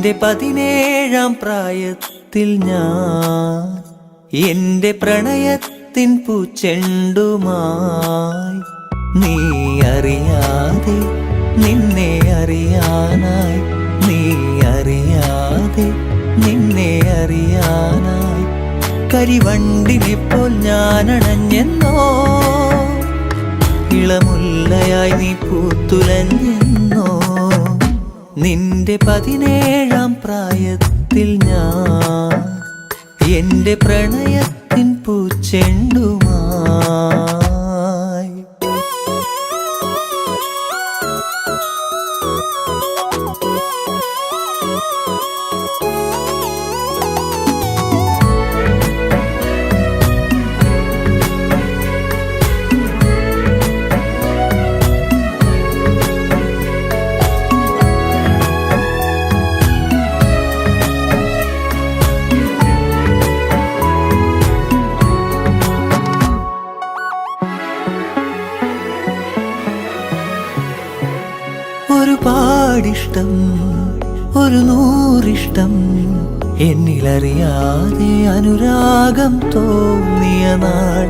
നിന്റെ 17-ാം പ്രായത്തിൽ ഞാൻ എന്റെ പ്രണയത്തിൻ പൂച്ചെണ്ടുമായി നീ അറിയാതെ നിന്നെ അറിയാനായി നീ അറിയാതെ നിന്നെ അറിയാനായി കരിവണ്ടിനെപ്പോൾ ഞാൻ അണഞ്ഞെന്നോ ഇളമുല്ലയായി നീ പൂത്തുലഞ്ഞെന്നോ നിന്റെ 17-ാം പ്രായത്തിൽ ഞാൻ എന്റെ പ്രണയത്തിൻ പൂച്ചെണ്ടുമായി ഒരുപാടിഷ്ടം ഒരു നൂറിഷ്ടം എന്നിലറിയാതെ അനുരാഗം തോന്നിയ നാൾ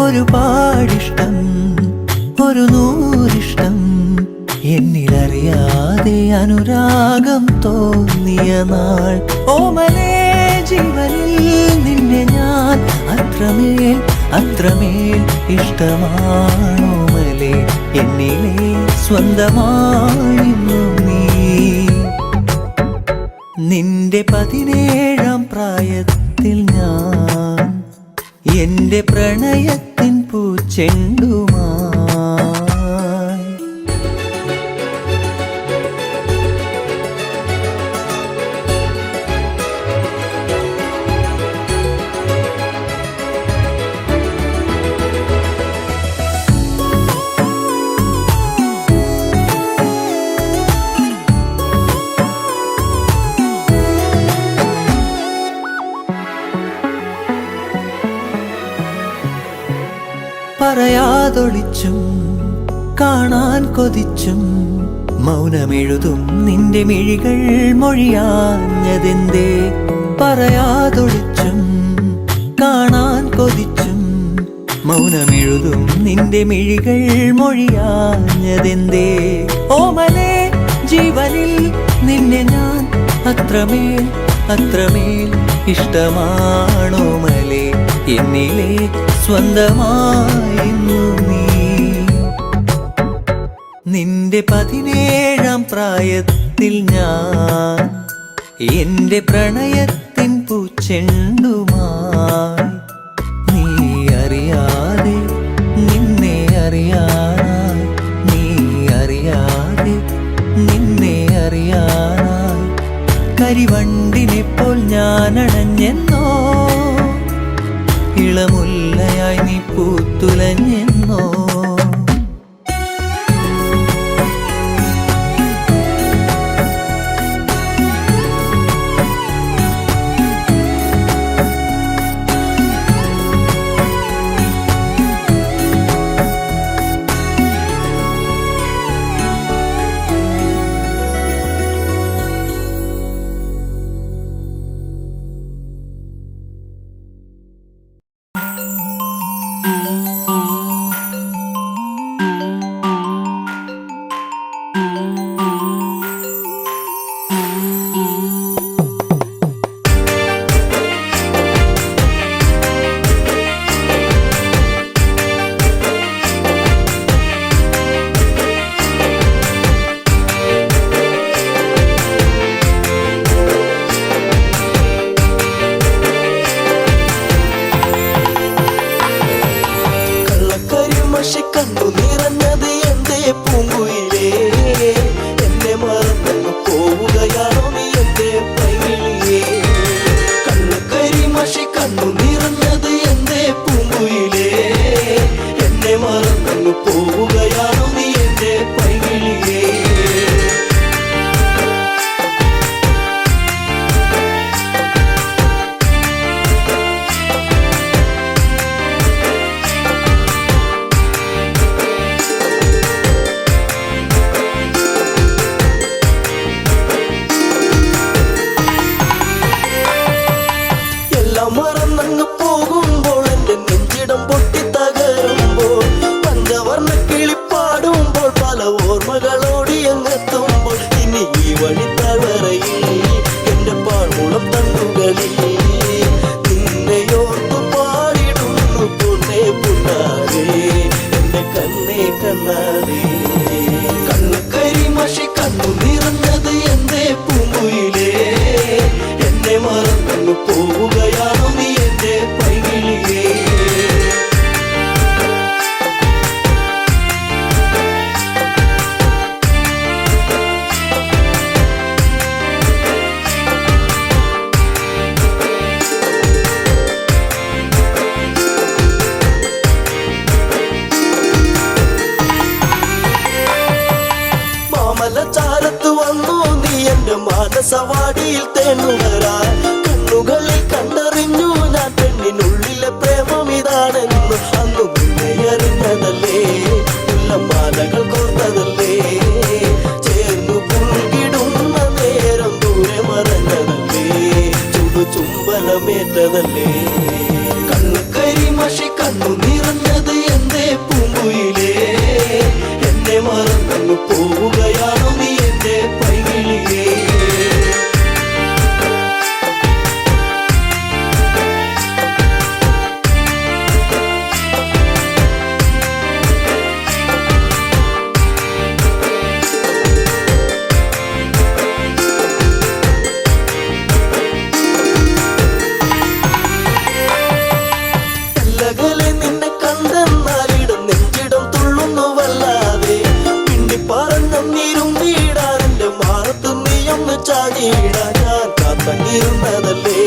ഒരുപാടിഷ്ടം ഒരു നൂറിഷ്ടം എന്നിലറിയാതെ അനുരാഗം തോന്നിയ നാൾ ഓമലേ ജീവനിൽ നിന്നെ ഞാൻ അത്രമേൽ അത്രമേൽ ഇഷ്ടമാണോമലേ എന്നിലെ സ്വന്തമായിരുന്നു നീ നിന്റെ 17-ാം പ്രായത്തിൽ ഞാൻ എന്റെ പ്രണയത്തിൻ പൂച്ചെണ്ടുമായി പറയാതൊളിച്ചും കാണാൻ കൊതിച്ചും മൗനമെഴുതും നിന്റെ മിഴികൾ മൊഴിയാഞ്ഞതെന്തേ പറയാതൊളിച്ചും കാണാൻ കൊതിച്ചും മൗനമെഴുതും നിന്റെ മിഴികൾ മൊഴിയാഞ്ഞതെന്തേ ഓമലേ ജീവനിൽ നിന്നെ ഞാൻ അത്രമേൽ അത്രമേൽ ഇഷ്ടമാണോമലേ എന്നിലെ സ്വന്തമായിരുന്നു നീ നിന്റെ 17-ാം പ്രായത്തിൽ ഞാൻ എന്റെ പ്രണയത്തിൻ പൂച്ചെണ്ടുമായി നീ അറിയാതെ നിന്നെ അറിയാനായി നീ അറിയാതെ നിന്നെ അറിയാനായി കരിവണ്ടിനെപ്പോൾ ഞാൻ അണഞ്ഞെന്നോ ഇളമുല്ലയായി നീ പൂത്തുലഞ്ഞെന്നോ കണ്ടു നിറഞ്ഞത് എന്തേ പൂങ്കുയിലേ അങ്ങെത്തുമ്പോൾ ഇനി ഈ വഴി താഴ്വരയിൽ എന്റെ പാഴ്മുളം തണ്ടുകളിൽ നിന്നെയോർത്തു പാടിടുന്നു പൊന്നേ പുന്നാരേ എന്റെ കണ്ണേ കണ്ണാരേ കണ്ണു കരിമഷി കണ്ണു നിറഞ്ഞത് എന്റെ പൂങ്കുയിലേ എന്നെ മറന്നു പോവുകയാണോ നീ എന്റെ പൈകിളിയേ ചാരത്ത് വന്നു നീ എന്റെ മാനസവാടിയിൽ തേനുകരാൻ കണ്ണുകളിൽ കണ്ടറിഞ്ഞു ഞാൻ പെണ്ണിനുള്ളിലെ പ്രേമം ഇതാണെന്ന് അന്നു നിന്നെ അറിഞ്ഞതല്ലേ മാലകൾ കോർത്തതല്ലേ ചേർന്നു പുൽകിടുന്ന നേരം ദൂരെ മറഞ്ഞതല്ലേ ചുംബനമേറ്റതല്ലേ കണ്ണു കരിമഷി കണ്ണു നിറഞ്ഞത് എന്റെ പൂങ്കുയിലേ എന്നെ മറന്നു പോവുകയാണോ നീ എന്റെ പൈകിളിയേ നിന്നെ കണ്ടെന്നാലിടം നെഞ്ചിടം തുള്ളുന്നുവല്ലാതെ പിണ്ടി പറഞ്ഞിരും നീടാൻ എന്റെ മാറത്ത് നീയൊന്ന് ചാടിയിടാൻ ഞാൻ കാത്തങ്ങിരുന്നതല്ലേ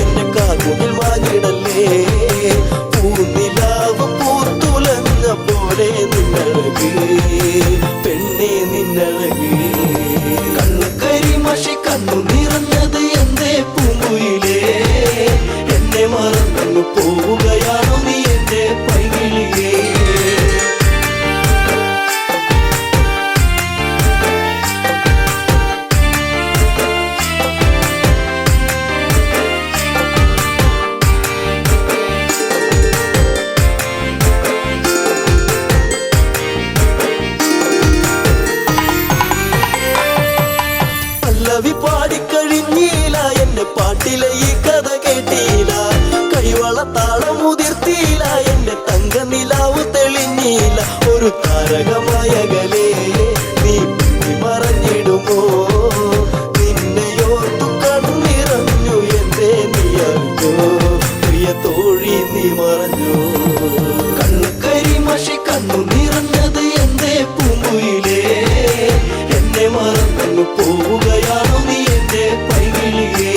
എന്റെ കാർമുകിൽ മാഞ്ഞിടല്ലേ പൂനിലാവ് പൂത്തുലഞ്ഞ പോലെ നിന്നഴക് പെണ്ണെ നിന്നഴക് കണ്ണു കരിമഷി കണ്ണു നിറഞ്ഞത് എന്റെ പൂങ്കുയിലേ എന്നെ മറന്നു പോവുകയാണോ നീ എന്റെ പൈകിളിയേ പല്ലവി പാടിക്കഴിഞ്ഞില്ല എന്റെ പാട്ടിലെ ഈ കഥ കേട്ടില്ല കൈവള താളമുതിർത്തില്ല എന്റെ തങ്ക നിലാവ് തെളിഞ്ഞില്ല ഒരു താരകമായകലേ നീ മറഞ്ഞിടുമോ നിന്നെയോർത്തു കണ്ണിറഞ്ഞു എന്റെ നീ അറിഞ്ഞോ പ്രിയ തോഴി നീ മറഞ്ഞോ കണ്ണു കരിമഷി കണ്ണു നിറഞ്ഞത് എന്റെ പൂങ്കുയിലേ എന്നെ മറന്നു പോവുകയാണോ നീ എന്റെ പൈകിളിയേ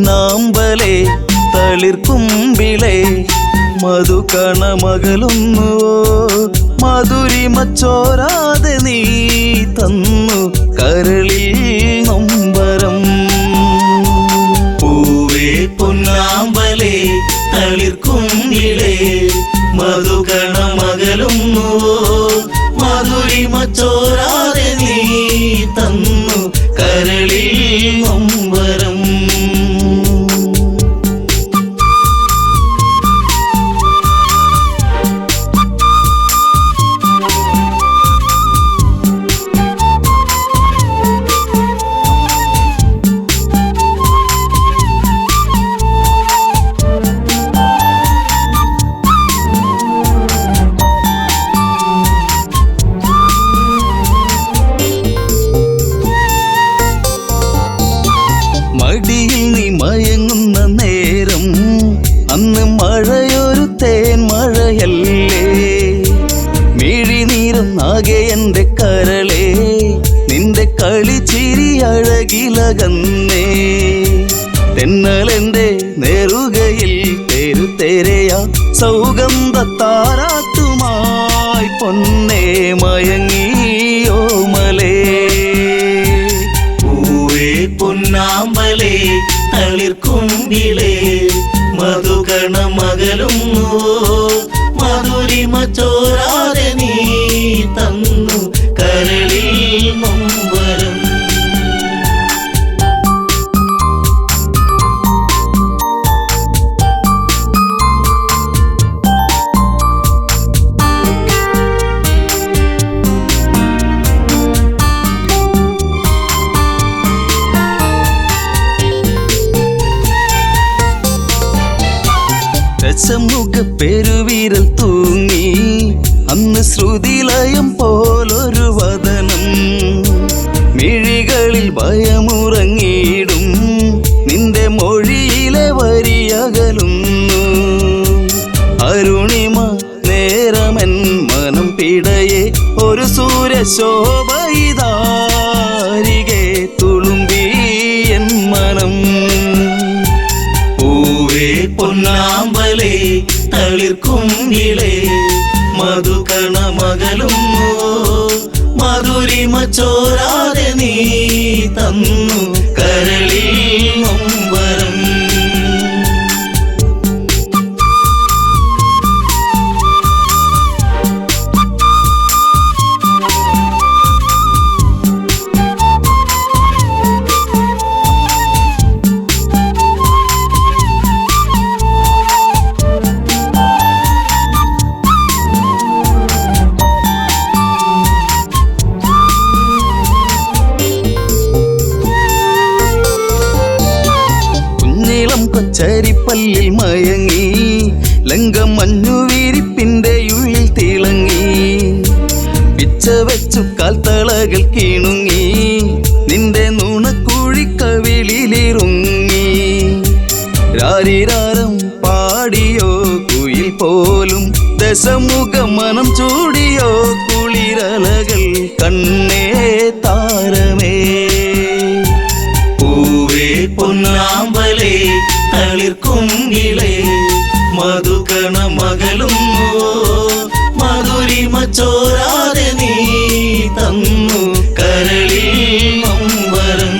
പൊന്നാമ്പലേ തളിർക്കുമ്പിളേ മധുകണമകലുന്നുവോ മധുരിമ ചോരാതെ നീ തന്നു കരളിൽ നൊമ്പരം. പൂവേ പൊന്നാമ്പലേ തളിർക്കുമ്പിളേ മധുകണമകലുന്നുവോ മധുരിമ ചോരാതെ നീ തന്നു കരളിൽ നൊമ്പരം. മടിയിൽ നീ മയങ്ങുന്ന നേരം അന്ന് മഴയൊരു തേൻ മഴയല്ലേ. മിഴിനീരുന്നാകെ എൻ്റെ കരളേ നിന്റെ കളിച്ചിരി അഴകിലകന്നേ. തെന്നലെൻ്റെ നെറുകയിൽ തെരുതെരയാ സൗഗന്ധ താരാട്ടുമായി പൊന്നേ മയങ്ങിയോ മലേ. പൊന്നാമ്പലേ തളിർക്കുമ്പിളേ മധുകണമകലുന്നുവോ മധുരിമ ചോരാതെ നീ തന്നു കരളിൽ നൊമ്പരം. രസമുഖ പെരുവിരൽ തൂങ്ങി അന്ന് ശ്രുതിലയം പോലൊരു വദനം. മിഴികളിൽ ഭയമുറങ്ങിയിടും നിന്റെ മൊഴിയിലെ വരിയകലുന്നു. അരുണിമ നേരമൻ മനം പിടയെ ഒരു സൂര്യശോഭയിതാരികെ തുളുമ്പി എൻ മനം. പൂവേ പൊന്നാമ്പലേ തളിർക്കുമ്പിളേ മധുകണമകലുന്നുവോ മധുരിമ ചോരാതെ നീ തന്നു കരളിൽ നൊമ്പരം. കൊച്ചരിപ്പല്ലിൽ മയങ്ങി ലങ്കമഞ്ഞു വിരിപ്പിന്റെ ഉള്ളിൽ തിളങ്ങി. പിച്ച വെച്ചു കാൽത്തളകൾ കിണുങ്ങി നിന്റെ നുണക്കുഴിക്കവിളിലിറുങ്ങി. രാരിരാരം പാടിയോ കുയിൽ പോലും ദശമുഖ മനം ചൂടിയോ കുളിരലകൾ കണ്ണേ താരമേ. പൂവേ പൊന്നാമ്പലേ തളിർക്കുമ്പിളേ മധുകണമകലുന്നുവോ മധുരിമ ചോരാതെ നീ തന്നു കരളിൽ നൊമ്പരം.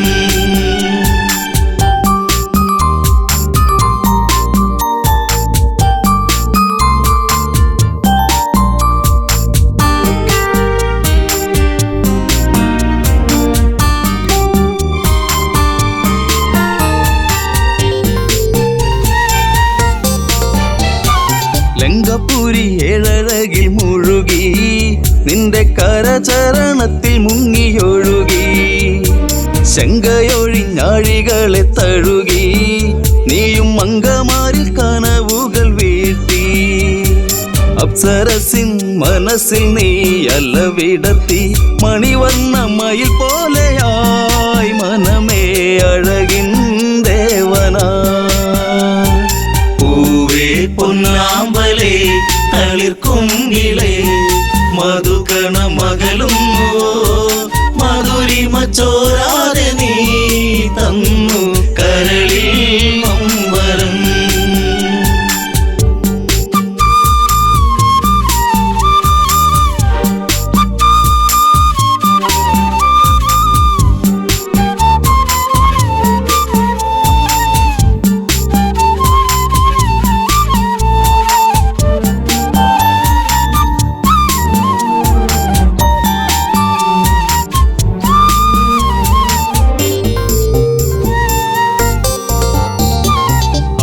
ലങ്കപുരി ഏഴഴകിൽ മുഴുകി നിന്റെ കരചരണത്തിൽ മുങ്ങിയൊഴുകി. ശങ്കയൊഴിഞ്ഞാഴികളെ തഴുകി നീയും മങ്കമാരിൽ കനവുകൾ വീഴ്ത്തി. അപ്സരസിൻ മനസ്സിൽ നീ അലവിടത്തി മണിവർണ്ണ മയിൽ പോലെയായി മനമേ അഴകിൻ ദേവനാ. പൂവേ പൊന്നാമ്പലേ തളിർക്കുമ്പിളേ മധുകണമകലുന്നുവോ മധുരിമ ചോരാതെ നീ തന്നു കരളിൽ നൊമ്പരം.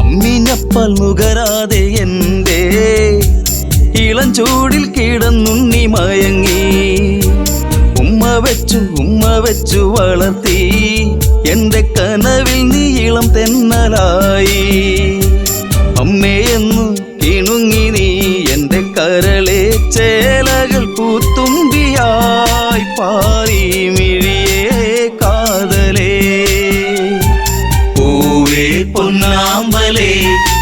അമ്മിഞ്ഞപ്പാൽ നുകരാതെ എൻ്റെ ഇളം ചൂടിൽ കിടന്നുണ്ണി മയങ്ങി. ഉമ്മ വെച്ചു വളർത്തി എൻ്റെ കനവിൽ നീ ഇളം തെന്നലായി. അമ്മയെന്നു കിണുങ്ങി നീ എൻ്റെ കരളെ ചേലകൾ പൂത്തുമ്പിയായി പാറി മിഴിയേ കാതലേ. പൂവേ പൊന്നാമ്പലേ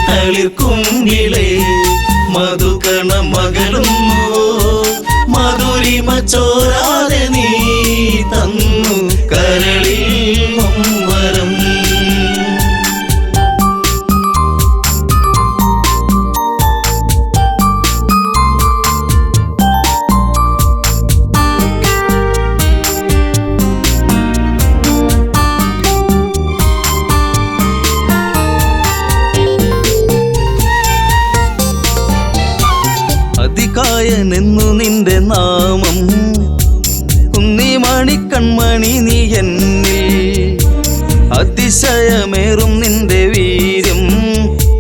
തളിർക്കുങ്കിലേ മധുകണ മകളുന്നു മധുരിമ ചോരാതെ നീ തന്നു കരളിൽ നൊമ്പരം. അതികായനെന്നു നിന്റെ നാമം കുന്നിമണി കൺമണി നീ എന്നിൽ. അതിശയമേറും നിന്റെ വീര്യം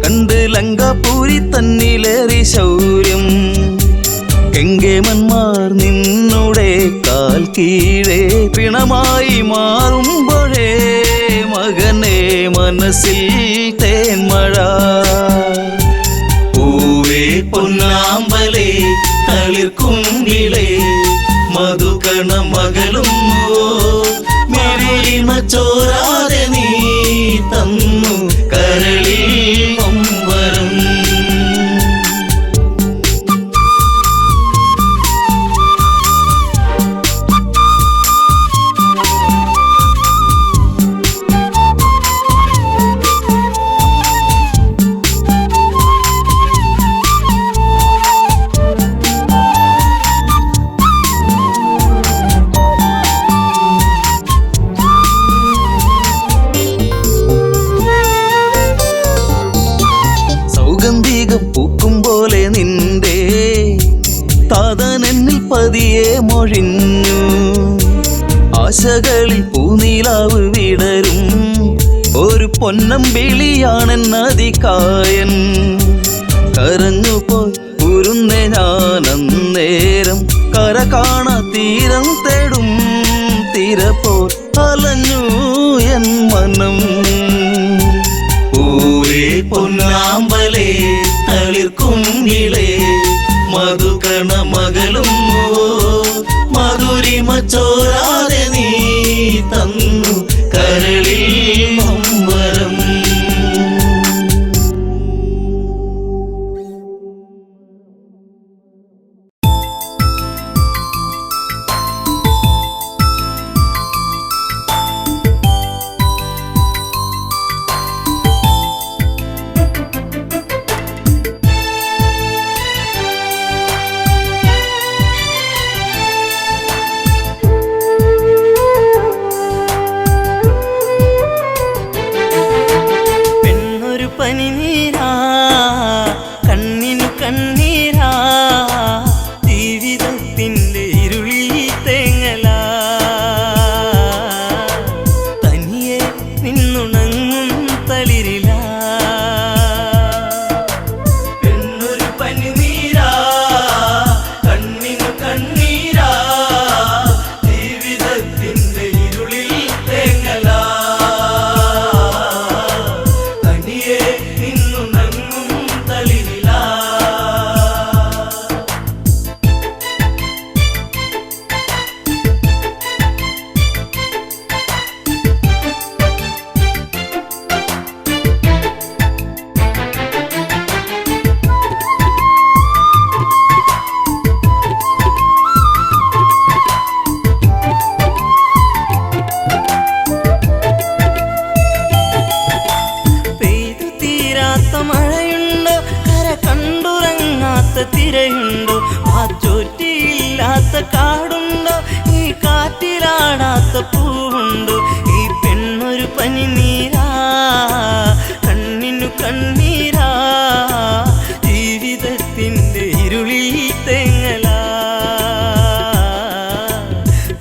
കണ്ട് ലങ്കാപുരി തന്നിലേറി ശൗര്യം. കെങ്കേമന്മാർ നിന്നുടെ കാൽ കീഴേ പിണമായി മാറുമ്പോഴേ മകനെ മനസ്സിൽ തേന്മഴ. പൂവേ പൊന്നാമ്പലേ തളിർക്കുങ്കിലേ മധുകണ മകളുന്നു മധുരിമ ചോരാതെ നീ തന്നു കരളിൽ നൊമ്പരം. സൗഗന്ധികം പൂക്കും പോലെ നിന്റെ താതനെന്നിൽ പതിയെ മൊഴിഞ്ഞു. ആശകളിൽ പൂനീലാവ് വിടരും ഒരു പൊന്നമ്പിളിയാണെന്നതികായൻ. കരഞ്ഞുപോയി ഉരുന്നേ ഞാനന്നേരം കര കാണാ തീരം തേടും തിരപോൽ അലഞ്ഞു എൻ മനം. പൂവേ പൊന്നാമ്പലേ തളിർക്കുങ്കിലേ മധുകണ മകളുന്നു മധുരിമ ചോരാതെ നീ തന്നു കരളിൽ നൊമ്പരം. പനിനീരാ കണ്ണിനു കണ്ണീരാ ജീവിതത്തിൻ്റെ ഇരുളിൽ തേങ്ങലാ. തനിയെ നിന്നുണങ്ങും തളിരിലാ. എന്നൊരു പനിനീരാ കണ്ണിനു കണ്ണീരാ ജീവിതത്തിൻ്റെ ഇരുളിൽ തേങ്ങലാ. നിന്നു മഴയുണ്ടോ കര കണ്ടുറങ്ങാത്ത തിരയുണ്ടോ ചോറ്റിയില്ലാത്ത കാടുണ്ടോ ഈ കാറ്റിലാടാത്ത പൂവുണ്ടോ ഈ പെണ്ണൊരു പനിനീരാ കണ്ണിനു കണ്ണീരാ ജീവിതത്തിൻ്റെ ഇരുളിൽ തേങ്ങലാ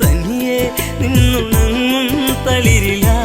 തനിയെ നിന്നുണങ്ങും തളിരിലാ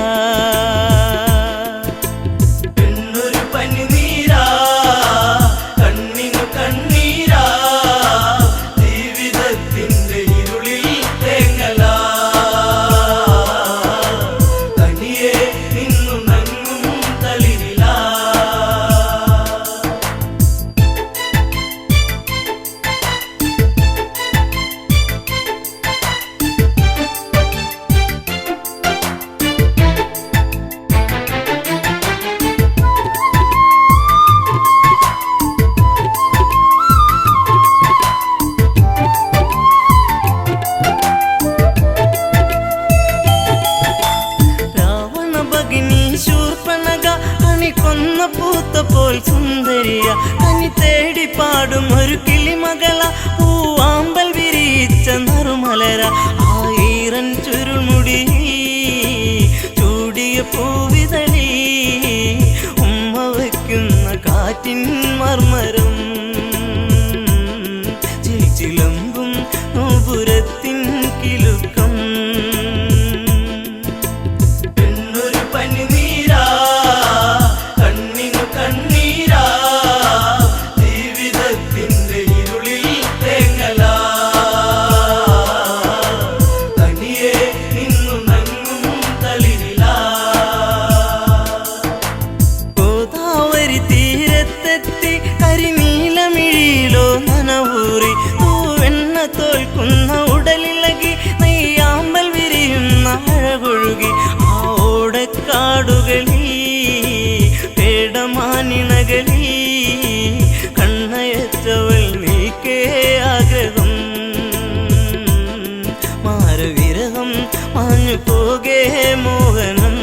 കൊന്ന പൂത്ത പോൽ സുന്ദരിയ കനി തേടി പാടും ഒരു കിളിമകള പൂവാമ്പൽ വിരിച്ച നറുമലര ആയിരൻ ചുരുൾമുടി ചൂടിയ പൂവിതളി ഉമ്മ വയ്ക്കുന്ന കാറ്റിൻ മർമരം ചിലമ്പും നോപുരത്തിൻ കിലുക്കം തോൽക്കുന്ന ഉടലിളകി നെയ്യാമ്പൽ വിരിയുന്ന അഴകൊഴുകി ആ ഓടക്കാടുകളിൽ പേടമാനിണകളിൽ കണ്ണയച്ചവൾ നീക്കേ ആഗ്രഹം മാരവിരഹം മാഞ്ഞു പോകേ മോഹനം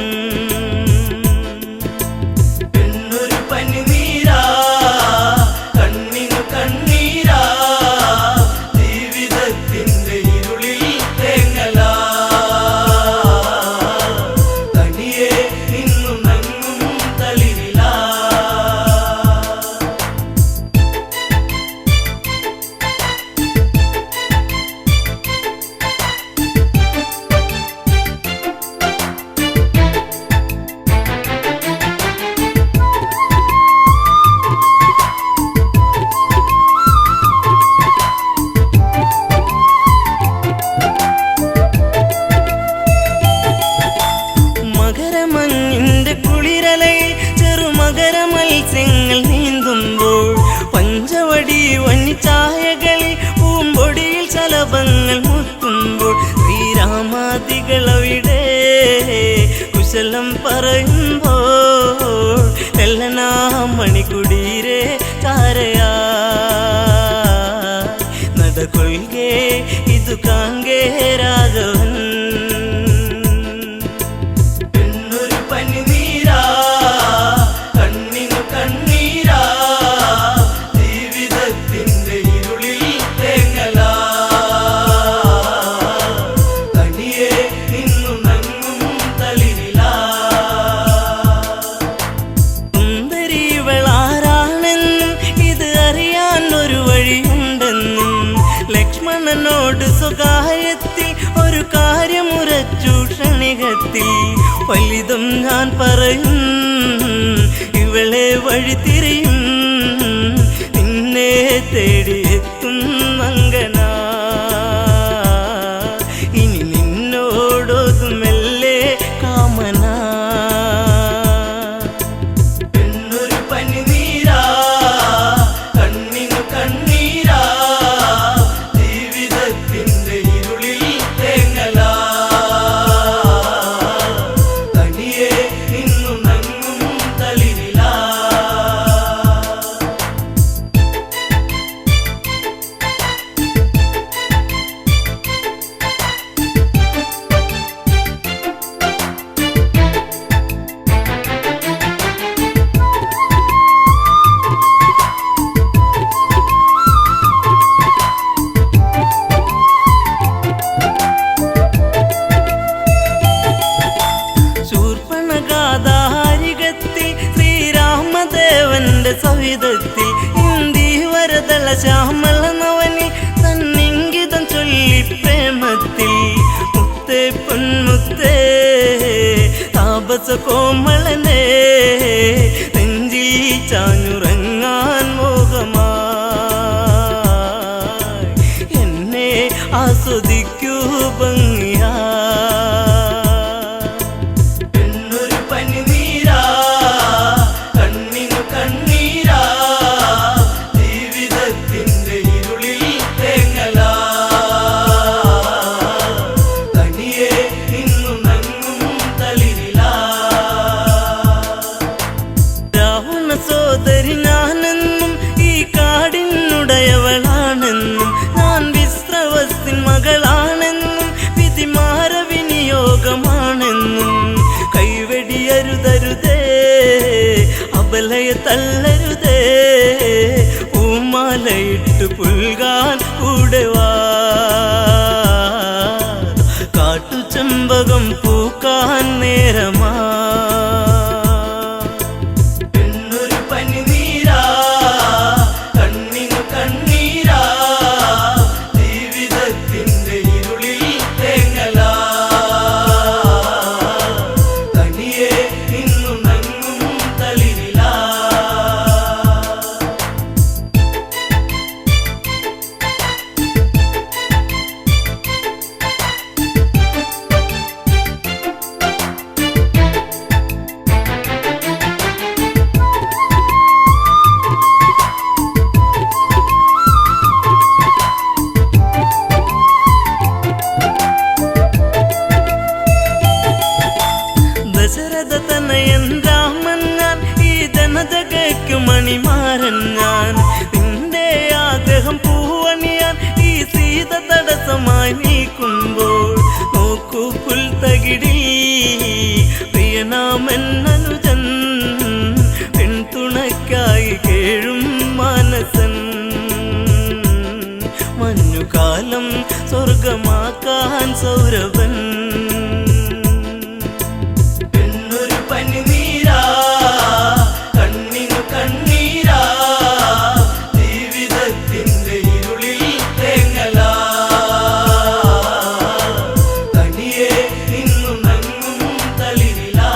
മത്സ്യങ്ങൾ നീന്തുമ്പോൾ പഞ്ചവടി വന്നിച്ചായകളിൽ പൂമ്പൊടിയിൽ ശലഭങ്ങൾ മുത്തുമ്പോൾ ശ്രീരാമാദികളവിടെ കുശലം പറയുമ്പോൾ എല്ലനാ മണിക്കുടീരെ ചാരയാ നടകൊള്ളുകേ ഇതു കാങ്കേ രാഘവൻ ലക്ഷ്മണനോട് സ്വകാര്യത്തിൽ ഒരു കാര്യമുറച്ചു ക്ഷണികത്തിൽ വലുതും ഞാൻ പറയും ഇവളെ വഴിതിരിയും നിന്നെ തേടിയെത്തും മംഗന ഇനി നിന്നോടൊതുമെല്ലെ കാമന സവിധത്തിൽ ഇന്ദീവരതള ശ്യാമള നവനി തന്നിങ്കിതം ചൊല്ലി പ്രേമത്തിൽ മുത്തേ പൊന്മുത്തേ താപസ കോമളനെ നെഞ്ചിൽ ചാഞ്ഞുറങ്ങാൻ മോഹമായി എന്നെ ആസ്വദിക്കൂ ഭംഗിയാ പെണ്ണൊരു പനിനീരാ കണ്ണിനു കണ്ണീരാ ജീവിതത്തിന്റെ ഇരുളിൽ തേങ്ങലാ തനിയെ നിന്നു നങ്ങും തളിരിലാ രാവണ സോദരി ഞാനെന്നും ഈ കാടിനുടയവളാണെന്നും ഞാൻ വിശ്രവസ്തിൻ മകളാണെന്നും വിധിമാര വിനിയോഗമാണെന്നും കൈവെടിയരുതരുതേ അബലയെ തള്ളരുതേ പൂമാലയിട്ട് പുൽകാൻ കൂടെ വാ കാട്ടുചെമ്പകം പൂക്കാൻ നേരമാ പെണ്ണൊരു പനിനീരാ കണ്ണിനു കണ്ണീരാ ജീവിതത്തിന്റെ ഇരുളിൽ തേങ്ങലാ തനിയെ നിന്നു നങ്ങും തളിരിലാ ദശരഥ തനയൻ രാമൻ ഞാൻ ഈ ജനജഗയ്ക്കു മണിമാരൻ ഞാൻ നിന്റെ ആഗ്രഹം പൂവണിയാൻ ഈ സീത തടസ്സമായി നീക്കുമ്പോൾ നോക്കൂ പുൽത്തകിടി പ്രിയനാമെന്നനുജൻ പെൺതുണയ്ക്കായി കേഴും മാനസൻ മഞ്ഞുകാലം സ്വർഗമാക്കാൻ സൗരഭൻ പെണ്ണൊരു പനിനീരാ കണ്ണിനു കണ്ണീരാ ജീവിതത്തിന്റെ ഇരുളിൽ തേങ്ങലാ തനിയെ നിന്നു നങ്ങും തളിരിലാ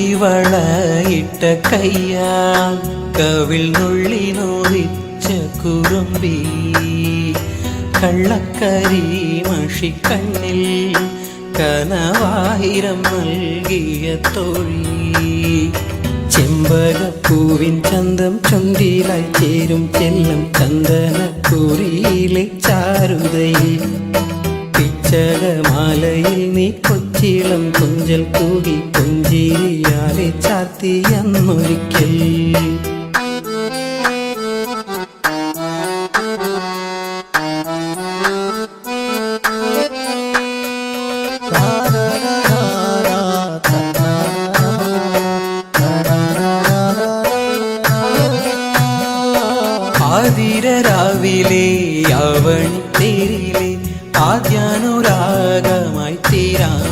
കുപ്പിവളയിട്ട കയ്യാൽ കവിൾ നുള്ളി നോവിച്ച കുറുമ്പി കള്ളക്കരി മഷിക്കണ്ണിൽ കനവായിരം നൽകിയ തൊഴി ചെമ്പകപ്പൂവിൻ ചന്തം ചുണ്ടിലായി ചേരും ചെല്ലും ചന്ദനക്കുറിയിലെ ചാരുതയിൽ പിച്ചകമാലയിൽ നീ കൊച്ചിളം കുഞ്ചൽ കൂകി പുഞ്ചിരിയാലെ ചാത്തിയെന്നൊരിക്കൽ ആതിരരാവിലെ അവണി തേരിലെ ആദ്യാനുരാഗമായി തീരാം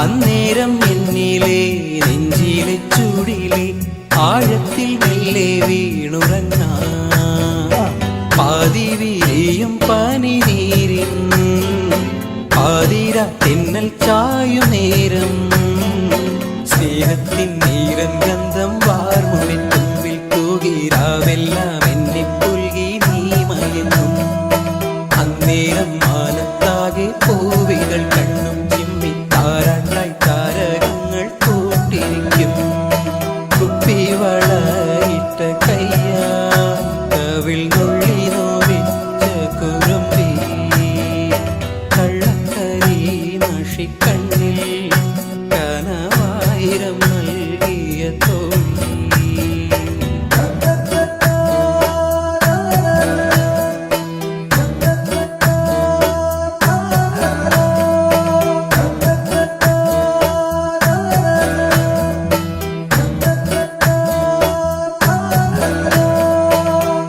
അന്നേരം എന്നിലെ നെഞ്ചിലെ ചൂടിലെ ആഴത്തിൽ മെല്ലെ വീണുറങ്ങാം പാതി വിരിയും പനിനീരിൻ പാതിര തെന്നൽ ചായു നേരം സ്നേഹത്തിൻ നീരൻ ഗന്ധം വാർമുടി തുമ്പിൽ തൂകിരാവെല്ലാം എന്നെ പുൽകി നീ മയങ്ങും അന്നേരം മാനത്താകെ പൂവികൾ കണ്ണും ചിമ്മി താരാ കണ്ണിൽ കനവായിരം നൽകിയ തോഴി.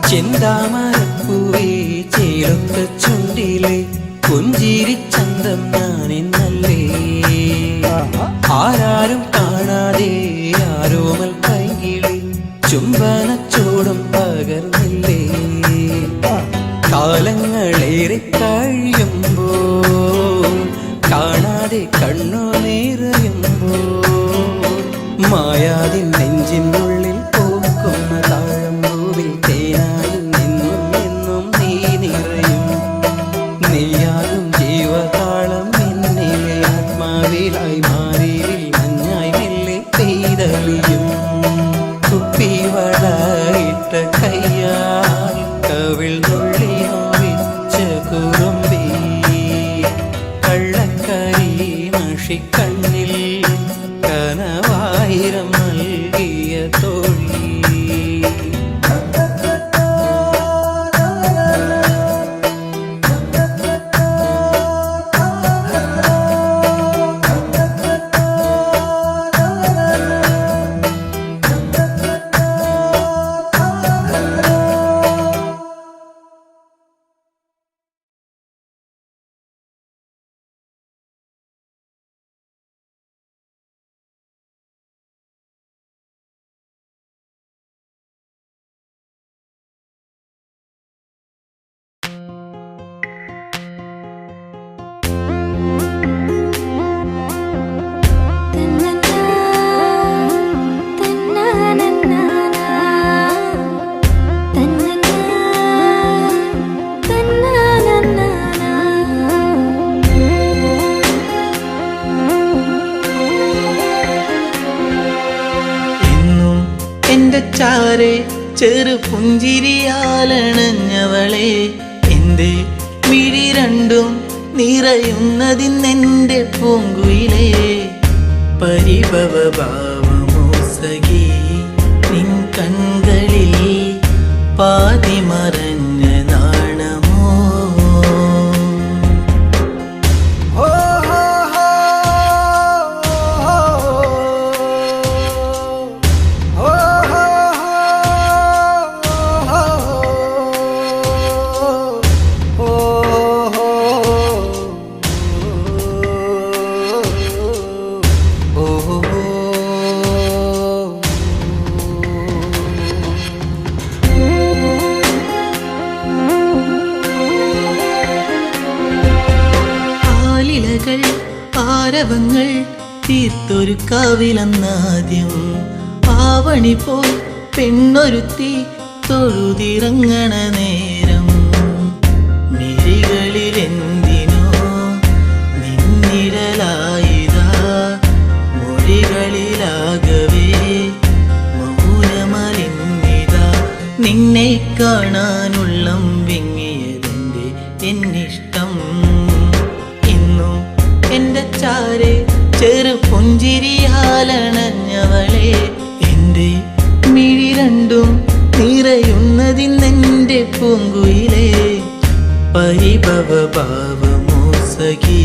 ചെന്താമരപ്പൂവേ ചേലൊത്ത ചുണ്ടിലെ പുഞ്ചിരിച്ചന്തം ഞാനെന്നല്ലേ, ആരാരും കാണാതെ ആരോമൽ കൈകിളി ചുംബനച്ചൂടും പകർന്നില്ലേ. കാലങ്ങളേറെ കഴിയുമ്പോൾ കാണാതെ കണ്ണു നിറയുമ്പോൾ മായാതിൻ നെഞ്ചിനുള്ളിൽ പൂക്കുന്ന താഴമ്പൂവിൽ തേനായി നിന്നും എന്നും നീ നിറയും. നീയാകും ജീവതാളം എന്നിലെ ആത്മാവിലായി മാറിയിൽ മഞ്ഞായി മെല്ലെ പെയ്തളിയും. കുപ്പിവളയിട്ട കയ്യാൽ കവിൾ നുള്ളി നോവിച്ച കുറുമ്പി, കള്ളക്കരി മഷിക്കണ്ണിൽ കനവായിരം നൽകിയ തോഴി. ചാരെ ചെറു പുഞ്ചിരിയാലണഞ്ഞവളെ, എൻ്റെ മിഴി രണ്ടും നിറയുന്നതിന്നെൻ്റെ പൂങ്കുയിലേ. പരിഭവഭാവമോ സഖി നിൻ കൺകളിൽ പാതി മറഞ്ഞ നാണമോ. ആരവങ്ങൾ തീർത്തൊരു കാവിലന്നാദ്യം ആവണി പോൽ പെണ്ണൊരുത്തി തൊഴുതിറങ്ങണ നേരം മിഴികളിലെന്തിനോ നിന്നിഴലായിതാ മൊഴികളിലാകവേ മൗനമലിന്നിതാ. നിന്നെ കാണാനുള്ളം വിങ്ങിയതെന്റെ എന്നിഷ്ടം. ഇന്നും എൻ്റെ ചാരെ ചെറു പുഞ്ചിരിയാലണഞ്ഞവളെ, എൻ്റെ മിഴി രണ്ടും നിറയുന്നതിന്നെൻ്റെ പൂങ്കുയിലേ. പരിഭവഭാവമോ സഖി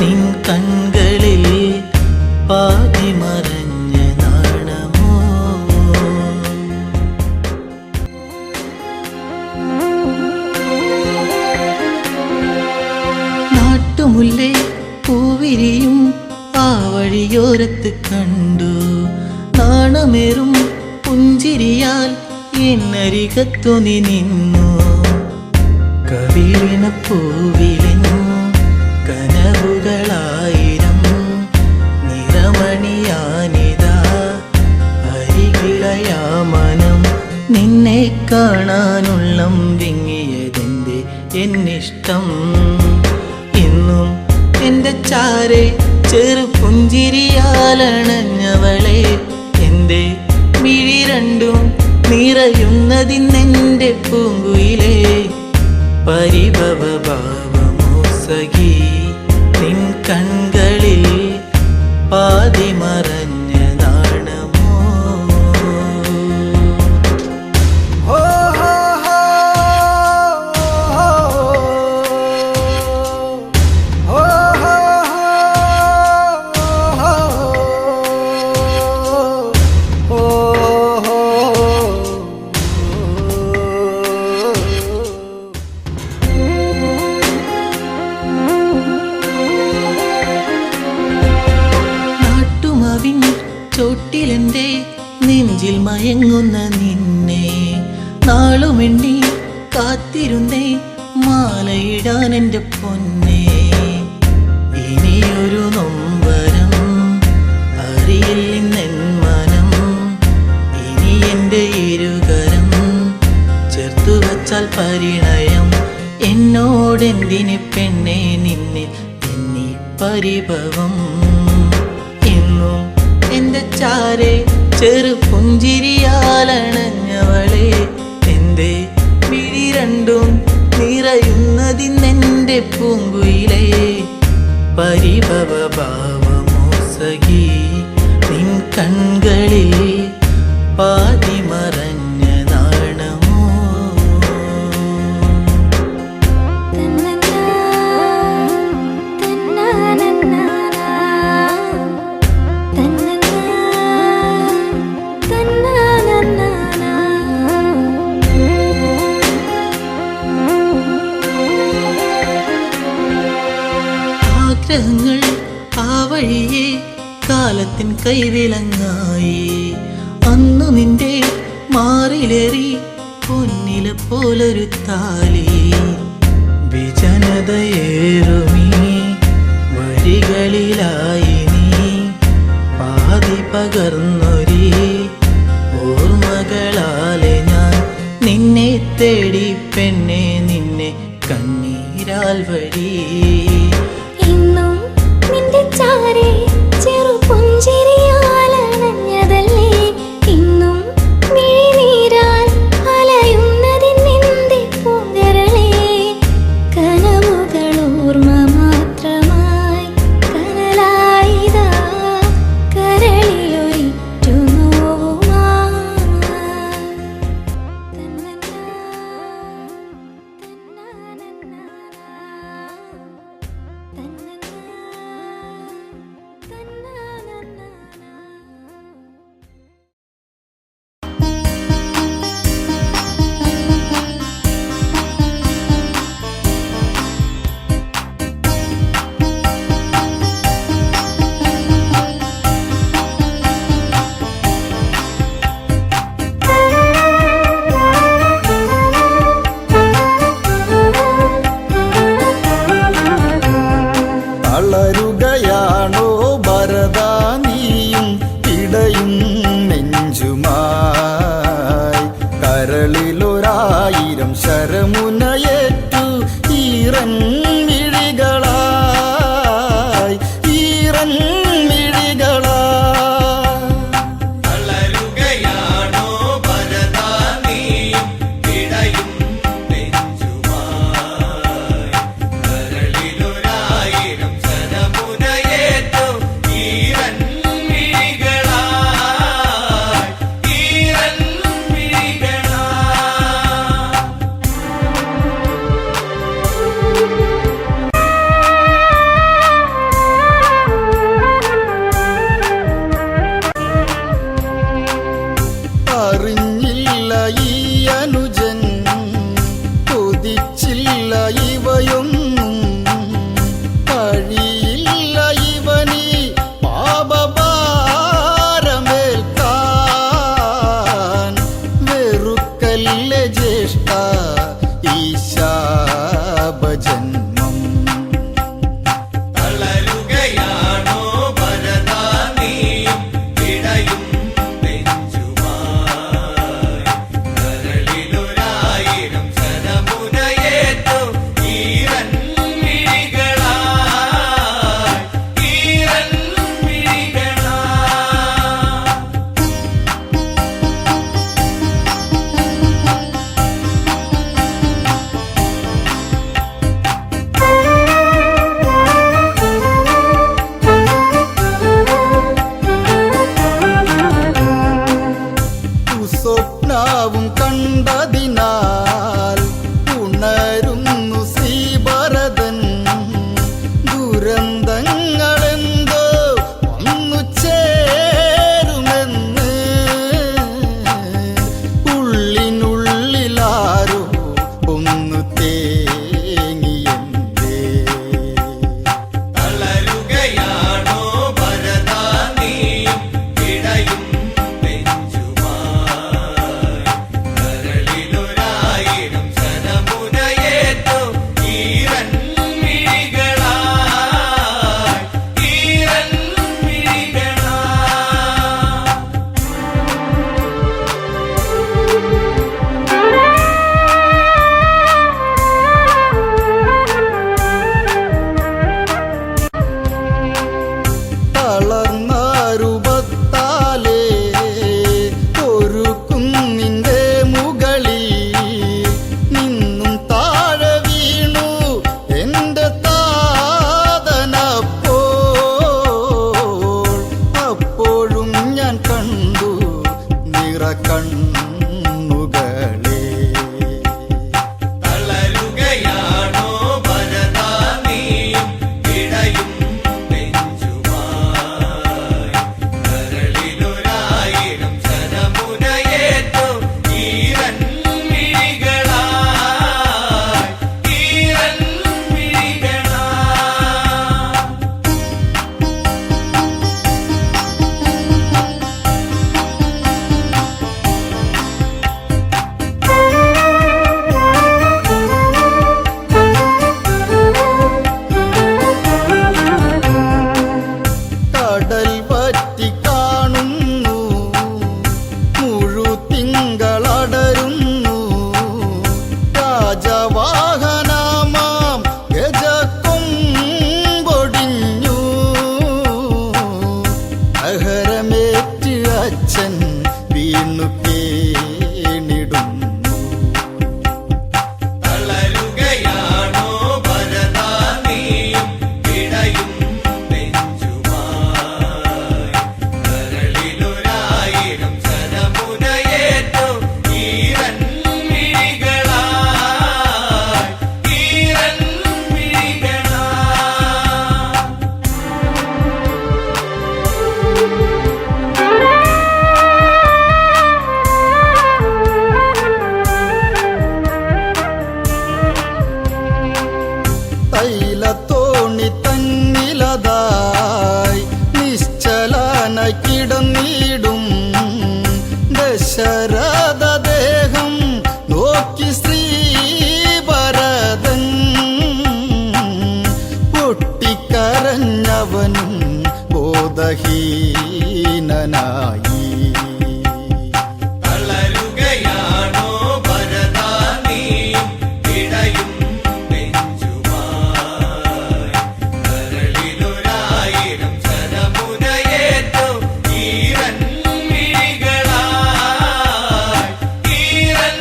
നിൻ കൺകളിൽ പാതി മറഞ്ഞ നാണമോ. നാട്ടുമുല്ലേ പൂവിരിയും ആ വഴിയോരത്ത് കണ്ടു, നാണമേറും പുഞ്ചിരിയാൽ എന്നരികത്തു നീ നിന്നു. കവിളിന പൂവിലിനും കനവുകളായിരം നിറമണിയാനിതാ അരികിളയാ മനം. നിന്നെ കാണാനുള്ളം വിങ്ങിയതെന്റെ എന്നിഷ്ടം. ഇന്നും എൻ്റെ ചാരെ ചെറു പുഞ്ചിരിയാലണഞ്ഞവളെ, എൻ്റെ മിഴി രണ്ടും നിറയുന്നതിന്നെൻ്റെ പൂങ്കുയിലേ. പരിഭവഭാവമോ സഖി നിൻ കൺകളിൽ കണ്ണുകളിൽ പാതി മറഞ്ഞ നാണമോ നാട്ടുമാവിൻ ചോട്ടിലെന്റെ നെഞ്ചിൽ മയങ്ങുന്ന നിന്നെ നാളുമെണ്ണി കാത്തിരുന്നേ മാലയിടാൻ എൻ്റെ പൊന്നെ ഇനിയൊരു നൊമ്പരം അറിയില്ലെന്നെൻ മനം ഇനി എൻ്റെ ഇരുകരം ചേർത്തു വച്ചാൽ പരിണയം എന്നോടെന്തിന് പെണ്ണെ നിന്നെ എന്നീ പരിഭവം എന്നും എൻ്റെ ചാരെ ചെറു പുഞ്ചിരിയാലണഞ്ഞവളെ എൻ്റെ മിഴി രണ്ടും നിറയുന്നതിന്നെൻ്റെ പൂങ്കുയിലെ പരിഭവ ഭാവമോ സഖി നിൻ കൺകളിൽ പാതി മറഞ്ഞ നാണമോ ആഗ്രഹങ്ങൾ ആ വഴിയെ കാലത്തിൻ കൈവിലങ്ങായി അന്നു നിന്റെ മാറിലേറി പൊന്നില പോലൊരു താലി വിജനതയേറുമീ വഴികളിലായി നീ പാതി പകർന്നൊരി ഓർമ്മകളാലെ ഞാൻ നിന്നെ തേടി പെണ്ണെ നിന്നെ കണ്ണീരാൽ വഴി ഇന്നും നിന്റെ ചാരെ ചെറു പുഞ്ചിരിയാലണഞ്ഞതല്ലേ ഇന്നും മിഴിനീരാൽ അലയുന്നതിന്നെന്റെ പൂങ്കരളേ കനവുകൾ ഓർമ്മ മാത്രമായി കനലായിതാ കരളിലൊരിറ്റു നോവുമായി അച്ഛൻ വീണു കേണിടുന്നു. തളരുകയാണോ ഭരതാ നീയും ഇടയും നെഞ്ചുമായി കരളിലൊരായിരം ശരമുനയേറ്റോ ഈരൻ മിഴികളായി ഈരൻ തൈലത്തോണി തന്നിലതായി നിശ്ചലന കിടന്നിടും ദശരഥ ദേഹം നോക്കി ശ്രീഭരതൻ പൊട്ടിക്കരഞ്ഞവനും ബോധഹീനനായി. തളരുകയാണോ ഭരതാ നീയും ഇടയും നെഞ്ചുമായി കരളിലൊരായിരം ശരമുനയേറ്റോ ഈരൻ മിഴികളായി ഈരൻ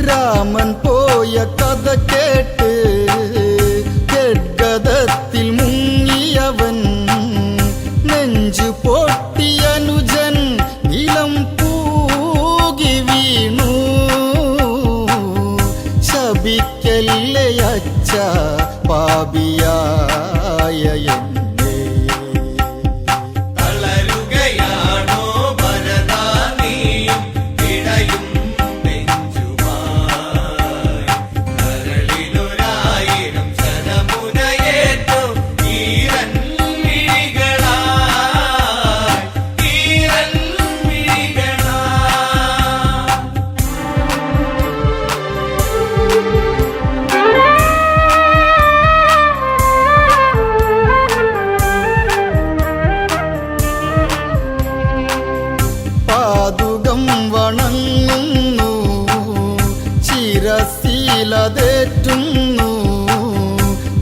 രാമൻ പോയ കഥ കേട്ട് ഗദ്ഗതത്തിൽ മുങ്ങിയവൻ നെഞ്ചു പൊട്ടിയനുജൻ ഇളം പൂകി വീണു. ശപിക്കല്ലേ അച്ഛ പാപിയായ എന്നെ. തളരുകയാണോ ഭരതാ നീയും ഇടയും നെഞ്ചുമായി കരളിലൊരായിരം ശരമുനയേറ്റോ ഈരൻ മിഴികളായി ഈരൻ പാതുകം വണങ്ങുന്നു ശിരശീലതേറ്റുന്നു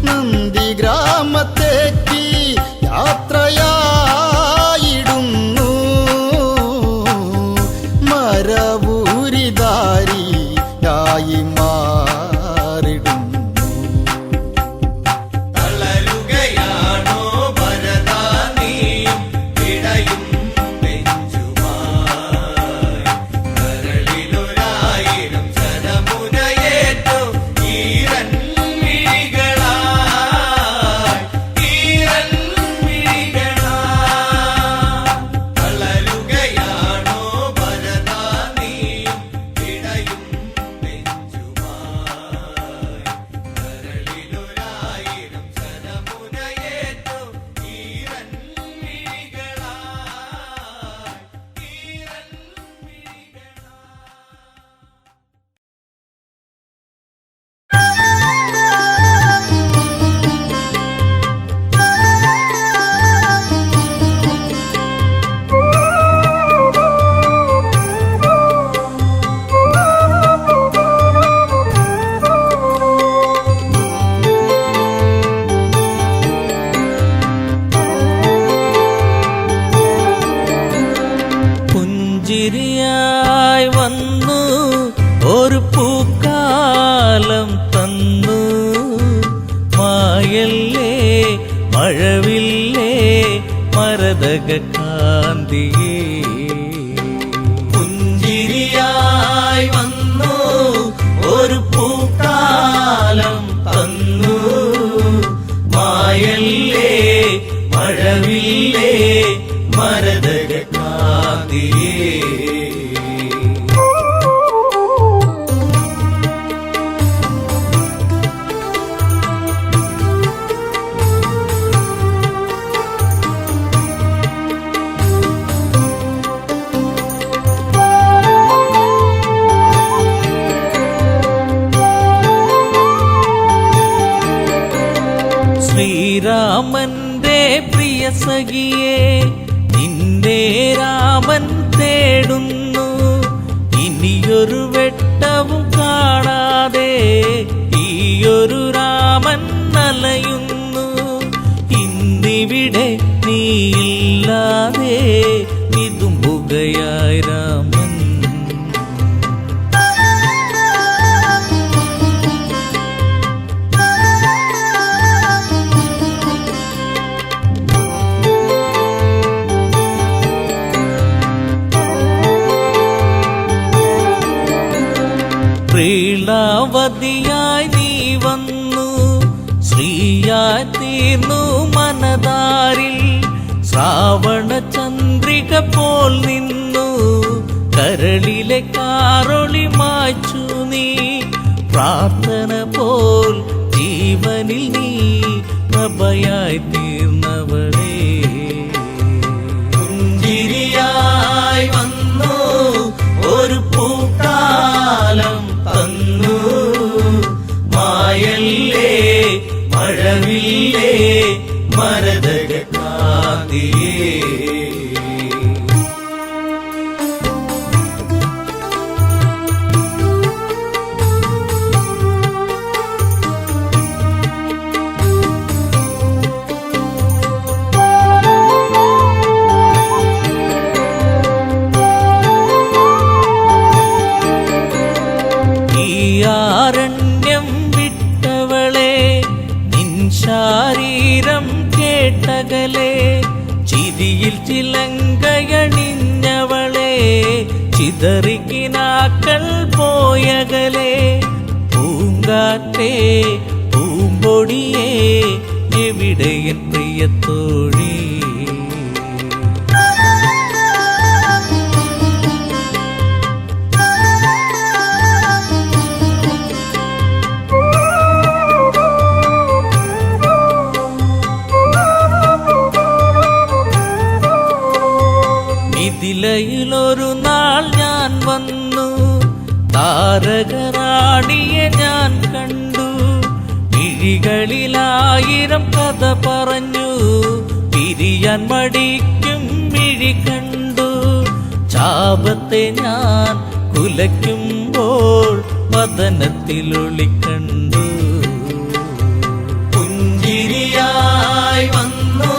നന്ദി ഗ്രാമത്തേക്ക് യാത്രയായിടുന്നു മരവൂരിധാരിയായി മാറിടുന്നു. തളരുകയാണോ ഭരതാ നീയും ഇടയും നെഞ്ചുമായി കരളിലൊരായിരം ശരമുനയേറ്റോ ഈരൻ മിഴികളായി ഈരൻ തളരുകയാണോ ഭരതാ നീയും ഇടയും നെഞ്ചുമായി കരളിലൊരായിരം ശരമുനയേറ്റോ ഈരൻ മിഴികളായി ഈരൻ പുഞ്ചിരിയായി വന്നു ഒരു പൂക്കാലം തന്നു മായല്ലേ മഴവില്ലേ മരതക കാന്തിയേ. പുഞ്ചിരിയായി വന്നു ഒരു പൂക്കാലം തന്നു മായല്ലേ മഴവില്ലേ മരതക കാന്തിയേ. ശ്രീരാമൻ രാമന്റെ പ്രിയ സഖിയെ നിന്നെ രാമൻ തേടുന്നു. ഇനിയൊരു വെട്ടവും കാണാതെ ഈയൊരു രാമൻ അലയുന്നു. ഇന്നിവിടെ നീയില്ലാതെ വിതുമ്പുകയായി രാമൻ. പ്രീളാവതിയായി നീ വന്നു, ശ്രീയായി തീർന്നു മനതാരിൽ. ശ്രാവണ ചന്ദ്രിക പോൽ നിന്നു, കരളിലെ കാറൊളി മായ്ച്ചു നീ. പ്രാർത്ഥന പോൽ ജീവനിൽ നീ പ്രഭയായി തീർന്നവളേ. പുഞ്ചിരിയായി വന്നു ഒരു പൂക്കാലം തന്നു. മായല്ലേ മഴവില്ലേ മരതക കാന്തിയേ. ആരണ്യം വിട്ടവളെ നിൻ ശാരീരം കേട്ടകലെ. ചിരിയിൽ ചിലങ്കയണിഞ്ഞവളെ ചിതറിക്കിനാക്കൾ പോയകലെ. പൂങ്കാറ്റേ പൂമ്പൊടിയേ എവിടെയൻ പ്രിയത്തോഴി. മിഥിലയിലൊരു നാൾ ഞാൻ വന്നു, താരകറാണിയെ ഞാൻ കണ്ടു. മിഴികളിലായിരം കഥ പറഞ്ഞു, പിരിയാൻ മടിക്കും മിഴി കണ്ടു. ചാപത്തെ ഞാൻ കുലയ്ക്കുമ്പോൾ വദനത്തിലൊളി കണ്ടു. പുഞ്ചിരിയായി വന്നു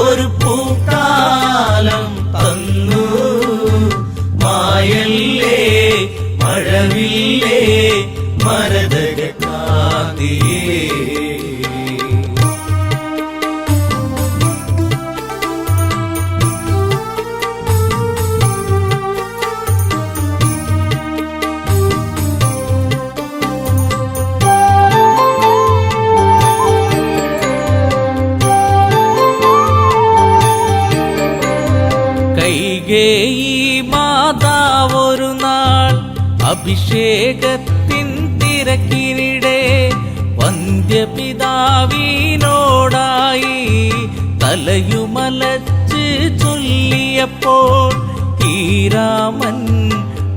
ഒരു പൂക്കാലം തന്നു. മായല്ലേ മഴവില്ലേ മരതക കാന്തിയേ. കൈകേയി മാതാവൊരു നാൾ അഭിഷേകത്തിൻ തിരക്കിനിടെ വന്ധ്യപിതാവിനോടായി തലയുമലച്ച് ചൊല്ലിയപ്പോൾ ഈ രാമൻ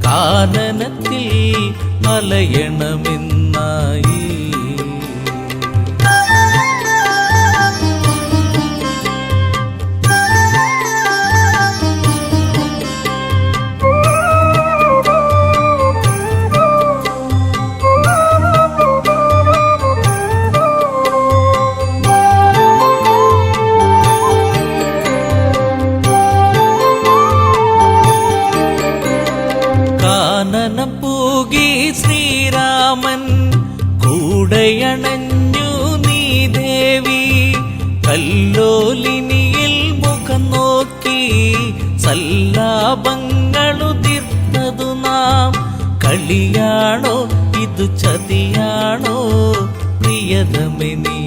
കാനനത്തിൽ മലയണമെന്നായി. കാനനം പൂകി ശ്രീരാമൻ കൂടയണഞ്ഞു നീ ദേവി. കല്ലോലിനിയിൽ മുഖം നോക്കി സല്ലാപങ്ങളുതിർത്തതു നാം. കളിയാണോ ഇതു ചതിയാണോ പ്രിയതമേ നീ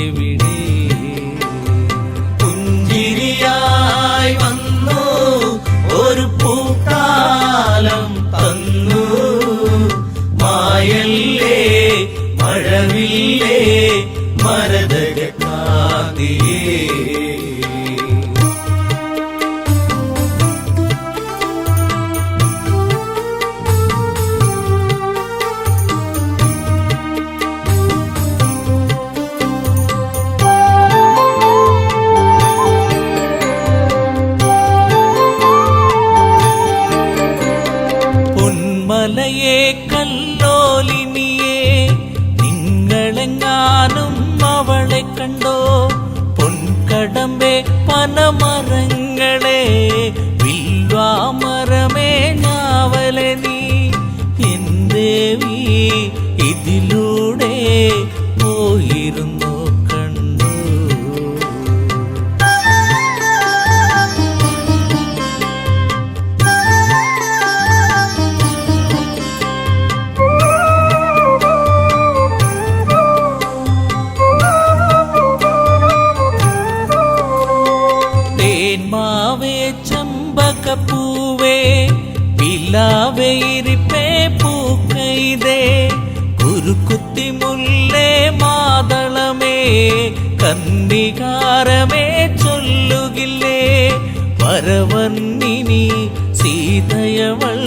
എവിടെ. പുഞ്ചിരിയായി വന്നു ഒരു പൂക്കാലം തന്നു. മായല്ലേ മഴവില്ലേ മരതക കാന്തിയേ. കടമ്പേ പനമരങ്ങളെ വില്വാമരമേ ഞാവലെ നീ എൻ ദേവി ഇതിലൂടെ പോയിരുന്നു കണ്ടു. തേന്മാവേ ചമ്പകപ്പൂവേ പിലാവേ ഇരിപ്പേ പൂക്കൈതേ കുരുക്കുത്തി മുല്ലേ മാതളമേ കന്നികാരമേ ചൊല്ലുകില്ലേ വരവന്നിനി സീതയവൾ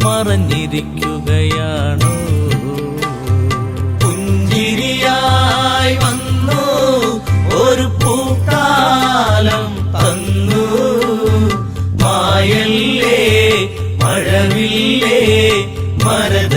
മറഞ്ഞിരിക്കുകയാണോ. പുഞ്ചിരിയായി വന്നു ഒരു പൂക്കാലം തന്നു മായല്ലേ മഴവില്ലേ മരത